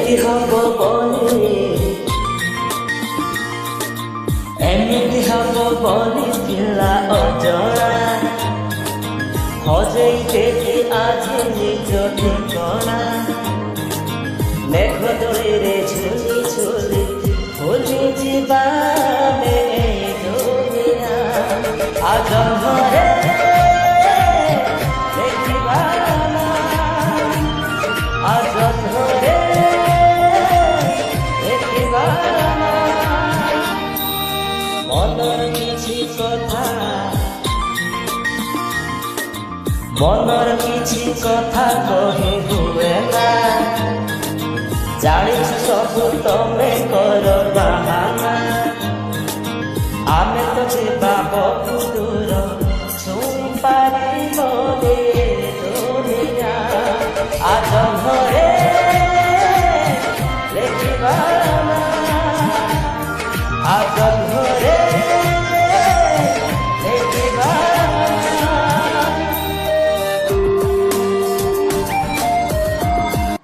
ଏମିତି ହବ ବୋଲି ଏମିତି ହବ ବୋଲି ଥିଲା ଅଜଣା ହଜେଇ ଦେଖି ଆଜି ନିଜ ଠିକଣା ମେଘ ଦୋଳିରେ ଝୁଲି ଝୁଲି ଭୁଲି ଯିବା ଏ ଦୁନିଆ ଆଜ ଘରେ ଦେଖିବା ଆଜ ଘରେ ଦେଖିବା মনৰ কিছু কথা মনৰ কিছু কথা কহি হুয়ে না জানিছ সবু তমে কর বাহানা আমি তো ଯିବା ବହୁ ଦୂର ଛୁଇଁ ପାରିବ ଦୁନିଆ ଆଜ ଘରେ ଦେଖିବା ଆଜ ଘରେ